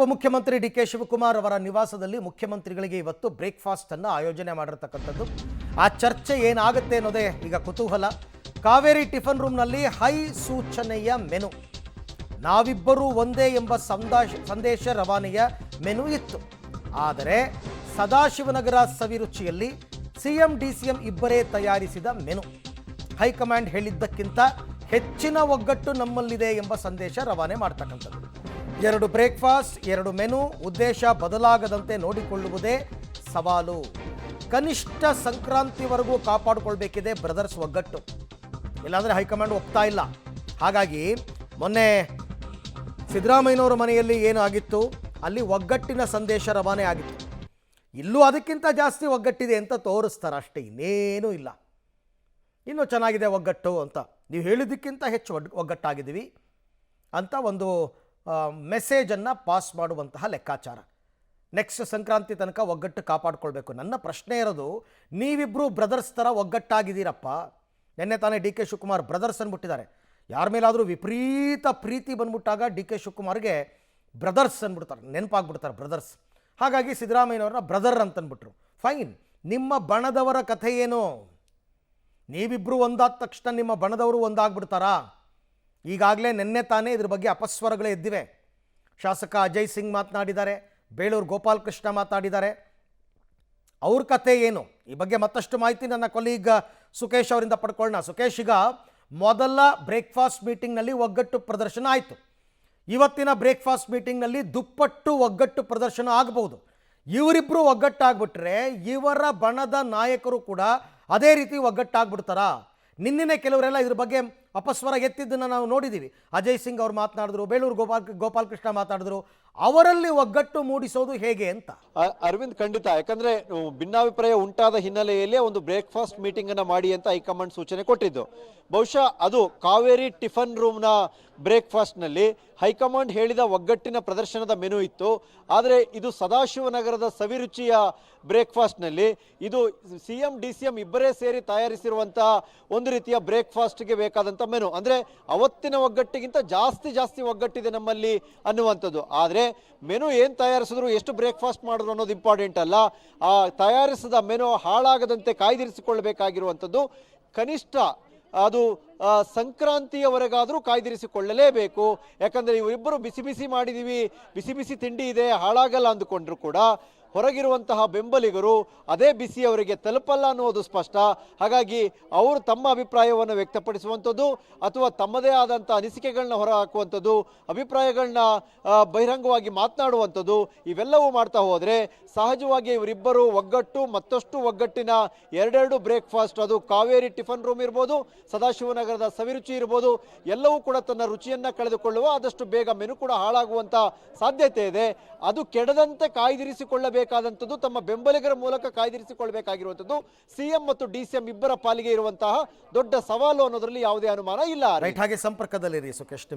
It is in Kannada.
ಉಪಮುಖ್ಯಮಂತ್ರಿ ಡಿ.ಕೆ. ಶಿವಕುಮಾರ್ ಅವರ ನಿವಾಸದಲ್ಲಿ ಮುಖ್ಯಮಂತ್ರಿಗಳಿಗೆ ಇವತ್ತು ಬ್ರೇಕ್ಫಾಸ್ಟ್ ಅನ್ನು ಆಯೋಜನೆ ಮಾಡಿರತಕ್ಕಂಥದ್ದು. ಆ ಚರ್ಚೆ ಏನಾಗುತ್ತೆ ಅನ್ನೋದೇ ಈಗ ಕುತೂಹಲ. ಕಾವೇರಿ ಟಿಫನ್ ರೂಮ್ನಲ್ಲಿ ಹೈ ಸೂಚನೆಯ ಮೆನು, ನಾವಿಬ್ಬರೂ ಒಂದೇ ಎಂಬ ಸಂದೇಶ ರವಾನೆಯ ಮೆನು ಇತ್ತು. ಆದರೆ ಸದಾಶಿವನಗರ ಸವಿರುಚಿಯಲ್ಲಿ ಸಿಎಂ ಡಿಸಿಎಂ ಇಬ್ಬರೇ ತಯಾರಿಸಿದ ಮೆನು, ಹೈಕಮಾಂಡ್ ಹೇಳಿದ್ದಕ್ಕಿಂತ ಹೆಚ್ಚಿನ ಒಗ್ಗಟ್ಟು ನಮ್ಮಲ್ಲಿದೆ ಎಂಬ ಸಂದೇಶ ರವಾನೆ ಮಾಡ್ತಕ್ಕಂಥದ್ದು. 2 ಬ್ರೇಕ್ಫಾಸ್ಟ್, 2 ಮೆನು, ಉದ್ದೇಶ ಬದಲಾಗದಂತೆ ನೋಡಿಕೊಳ್ಳುವುದೇ ಸವಾಲು. ಕನಿಷ್ಠ ಸಂಕ್ರಾಂತಿವರೆಗೂ ಕಾಪಾಡಿಕೊಳ್ಬೇಕಿದೆ ಬ್ರದರ್ಸ್ ಒಗ್ಗಟ್ಟು, ಇಲ್ಲಾಂದರೆ ಹೈಕಮಾಂಡ್ ಒಪ್ತಾ ಇಲ್ಲ. ಹಾಗಾಗಿ ಮೊನ್ನೆ ಸಿದ್ದರಾಮಯ್ಯನವರ ಮನೆಯಲ್ಲಿ ಏನು ಆಗಿತ್ತು, ಅಲ್ಲಿ ಒಗ್ಗಟ್ಟಿನ ಸಂದೇಶ ರವಾನೆ ಆಗಿತ್ತು. ಇಲ್ಲೂ ಅದಕ್ಕಿಂತ ಜಾಸ್ತಿ ಒಗ್ಗಟ್ಟಿದೆ ಅಂತ ತೋರಿಸ್ತಾರೆ ಅಷ್ಟೇ, ಇನ್ನೇನೂ ಇಲ್ಲ. ಇನ್ನೂ ಚೆನ್ನಾಗಿದೆ ಒಗ್ಗಟ್ಟು ಅಂತ, ನೀವು ಹೇಳಿದ್ದಕ್ಕಿಂತ ಹೆಚ್ಚು ಒಗ್ಗಟ್ಟಾಗಿದ್ದೀವಿ ಅಂತ ಒಂದು ಮೆಸೇಜನ್ನು ಪಾಸ್ ಮಾಡುವಂತಹ ಲೆಕ್ಕಾಚಾರ. ನೆಕ್ಸ್ಟ್ ಸಂಕ್ರಾಂತಿ ತನಕ ಒಗ್ಗಟ್ಟು ಕಾಪಾಡಿಕೊಳ್ಬೇಕು. ನನ್ನ ಪ್ರಶ್ನೆ ಇರೋದು, ನೀವಿಬ್ಬರು ಬ್ರದರ್ಸ್ ಥರ ಒಗ್ಗಟ್ಟಾಗಿದ್ದೀರಪ್ಪ. ನಿನ್ನೆ ತಾನೇ ಡಿ.ಕೆ. ಶಿವಕುಮಾರ್ ಬ್ರದರ್ಸ್ ಅಂದ್ಬಿಟ್ಟಿದ್ದಾರೆ. ಯಾರ ಮೇಲಾದರೂ ವಿಪರೀತ ಪ್ರೀತಿ ಬಂದ್ಬಿಟ್ಟಾಗ ಡಿ.ಕೆ. ಶಿವಕುಮಾರ್ಗೆ ಬ್ರದರ್ಸ್ ಅಂದ್ಬಿಡ್ತಾರೆ, ನೆನಪಾಗ್ಬಿಡ್ತಾರೆ ಬ್ರದರ್ಸ್. ಹಾಗಾಗಿ ಸಿದ್ದರಾಮಯ್ಯನವ್ರನ್ನ ಬ್ರದರ್ ಅಂತಂದ್ಬಿಟ್ರು. ಫೈನ್, ನಿಮ್ಮ ಬಣದವರ ಕಥೆ ಏನು? ನೀವಿಬ್ಬರು ಒಂದಾದ ತಕ್ಷಣ ನಿಮ್ಮ ಬಣದವರು ಒಂದಾಗ್ಬಿಡ್ತಾರಾ? ಈಗಾಗಲೇ ನಿನ್ನೆ ತಾನೇ ಇದ್ರ ಬಗ್ಗೆ ಅಪಸ್ವರಗಳೇ ಎದ್ದಿವೆ. ಶಾಸಕ ಅಜಯ್ ಸಿಂಗ್ ಮಾತನಾಡಿದ್ದಾರೆ, ಬೇಳೂರು ಗೋಪಾಲಕೃಷ್ಣ ಮಾತಾಡಿದ್ದಾರೆ. ಅವ್ರ ಕಥೆ ಏನು? ಈ ಬಗ್ಗೆ ಮತ್ತಷ್ಟು ಮಾಹಿತಿ ನನ್ನ ಕೊಲೀಗ್ ಸುಕೇಶ್ ಅವರಿಂದ ಪಡ್ಕೊಳ್ಳೋಣ. ಸುಕೇಶ್, ಈಗ ಮೊದಲ ಬ್ರೇಕ್ಫಾಸ್ಟ್ ಮೀಟಿಂಗ್ನಲ್ಲಿ ಒಗ್ಗಟ್ಟು ಪ್ರದರ್ಶನ ಆಯಿತು. ಇವತ್ತಿನ ಬ್ರೇಕ್ಫಾಸ್ಟ್ ಮೀಟಿಂಗ್ನಲ್ಲಿ ದುಪ್ಪಟ್ಟು ಒಗ್ಗಟ್ಟು ಪ್ರದರ್ಶನ ಆಗಬಹುದು. ಇವರಿಬ್ಬರು ಒಗ್ಗಟ್ಟಾಗ್ಬಿಟ್ರೆ ಇವರ ಬಣದ ನಾಯಕರು ಕೂಡ ಅದೇ ರೀತಿ ಒಗ್ಗಟ್ಟಾಗ್ಬಿಡ್ತಾರಾ? ನಿನ್ನೆ ಕೆಲವರೆಲ್ಲ ಇದ್ರ ಬಗ್ಗೆ ಅಪಸ್ವರ ಎತ್ತಿದ್ದನ್ನು ನಾವು ನೋಡಿದ್ದೀವಿ. ಅಜಯ್ ಸಿಂಗ್ ಅವರು ಮಾತನಾಡಿದ್ರು, ಬೇಳೂರು ಗೋಪಾಲಕೃಷ್ಣ ಮಾತಾಡಿದ್ರು. ಅವರಲ್ಲಿ ಒಗ್ಗಟ್ಟು ಮೂಡಿಸೋದು ಹೇಗೆ ಅಂತ? ಅರವಿಂದ್, ಖಂಡಿತ. ಯಾಕಂದ್ರೆ ಭಿನ್ನಾಭಿಪ್ರಾಯ ಉಂಟಾದ ಹಿನ್ನೆಲೆಯಲ್ಲಿ ಒಂದು ಬ್ರೇಕ್ಫಾಸ್ಟ್ ಮೀಟಿಂಗ್ ಅನ್ನ ಮಾಡಿ ಅಂತ ಹೈಕಮಾಂಡ್ ಸೂಚನೆ ಕೊಟ್ಟಿದ್ದು. ಬಹುಶಃ ಅದು ಕಾವೇರಿ ಟಿಫನ್ ರೂಮ್ನ ಬ್ರೇಕ್ಫಾಸ್ಟ್ ನಲ್ಲಿ ಹೈಕಮಾಂಡ್ ಹೇಳಿದ ಒಗ್ಗಟ್ಟಿನ ಪ್ರದರ್ಶನದ ಮೆನು ಇತ್ತು. ಆದರೆ ಇದು ಸದಾಶಿವನಗರದ ಸವಿರುಚಿಯ ಬ್ರೇಕ್ಫಾಸ್ಟ್ ನಲ್ಲಿ ಇದು ಸಿಎಂ ಡಿಸಿಎಂ ಇಬ್ಬರೇ ಸೇರಿ ತಯಾರಿಸಿರುವಂತಹ ಒಂದು ರೀತಿಯ ಬ್ರೇಕ್ಫಾಸ್ಟ್ಗೆ ಬೇಕಾದಂತ ಮೆನು. ಅಂದ್ರೆ ಅವತ್ತಿನ ಒಗ್ಗಟ್ಟಿಗಿಂತ ಜಾಸ್ತಿ ಒಗ್ಗಟ್ಟಿದೆ ನಮ್ಮಲ್ಲಿ ಅನ್ನುವಂಥದ್ದು. ಆದರೆ ಮೆನು ಏನು ತಯಾರಿಸಿದ್ರು, ಎಷ್ಟು ಬ್ರೇಕ್ಫಾಸ್ಟ್ ಮಾಡಿದ್ರು ಅನ್ನೋದು ಇಂಪಾರ್ಟೆಂಟ್ ಅಲ್ಲ. ಆ ತಯಾರಿಸಿದ ಮೆನು ಹಾಳಾಗದಂತೆ ಕಾಯ್ದಿರಿಸಿಕೊಳ್ಳಬೇಕಾಗಿರುವಂಥದ್ದು ಕನಿಷ್ಠ ಅದು ಸಂಕ್ರಾಂತಿಯವರೆಗಾದರೂ ಕಾಯ್ದಿರಿಸಿಕೊಳ್ಳಲೇಬೇಕು. ಯಾಕಂದರೆ ಇವರಿಬ್ಬರು ಬಿಸಿ ಮಾಡಿದ್ದೀವಿ, ಬಿಸಿ ತಿಂಡಿ ಇದೆ, ಹಾಳಾಗಲ್ಲ ಅಂದುಕೊಂಡ್ರು ಕೂಡ ಹೊರಗಿರುವಂತಹ ಬೆಂಬಲಿಗರು ಅದೇ ಬಿಸಿ ಅವರಿಗೆ ತಲುಪಲ್ಲ ಅನ್ನೋದು ಸ್ಪಷ್ಟ. ಹಾಗಾಗಿ ಅವರು ತಮ್ಮ ಅಭಿಪ್ರಾಯವನ್ನು ವ್ಯಕ್ತಪಡಿಸುವಂಥದ್ದು ಅಥವಾ ತಮ್ಮದೇ ಆದಂಥ ಅನಿಸಿಕೆಗಳನ್ನ ಹೊರಹಾಕುವಂಥದ್ದು, ಅಭಿಪ್ರಾಯಗಳನ್ನ ಬಹಿರಂಗವಾಗಿ ಮಾತನಾಡುವಂಥದ್ದು, ಇವೆಲ್ಲವೂ ಮಾಡ್ತಾ ಹೋದರೆ ಸಹಜವಾಗಿ ಇವರಿಬ್ಬರು ಒಗ್ಗಟ್ಟು ಮತ್ತಷ್ಟು ಒಗ್ಗಟ್ಟಿನ 2 ಬ್ರೇಕ್ಫಾಸ್ಟ್, ಅದು ಕಾವೇರಿ ಟಿಫನ್ ರೂಮ್ ಇರ್ಬೋದು, ಸದಾಶಿವನಗರದ ಸವಿರುಚಿ ಇರ್ಬೋದು, ಎಲ್ಲವೂ ಕೂಡ ತನ್ನ ರುಚಿಯನ್ನು ಕಳೆದುಕೊಳ್ಳುವ, ಆದಷ್ಟು ಬೇಗ ಮೆನು ಕೂಡ ಹಾಳಾಗುವಂಥ ಸಾಧ್ಯತೆ ಇದೆ. ಅದು ಕೆಡದಂತೆ ಕಾಯ್ದಿರಿಸಿಕೊಳ್ಳಬೇಕಾದಂಥದ್ದು, ತಮ್ಮ ಬೆಂಬಲಿಗರ ಮೂಲಕ ಕಾಯ್ದಿರಿಸಿಕೊಳ್ಳಬೇಕಾಗಿರುವಂಥದ್ದು ಸಿಎಂ ಮತ್ತು ಡಿಸಿಎಂ ಇಬ್ಬರ ಪಾಲಿಗೆ ಇರುವಂತಹ ದೊಡ್ಡ ಸವಾಲು ಅನ್ನೋದರಲ್ಲಿ ಯಾವುದೇ ಅನುಮಾನ ಇಲ್ಲ. ಹಾಗೆ ಸಂಪರ್ಕದಲ್ಲಿರಿ ಸುಕೇಶ್.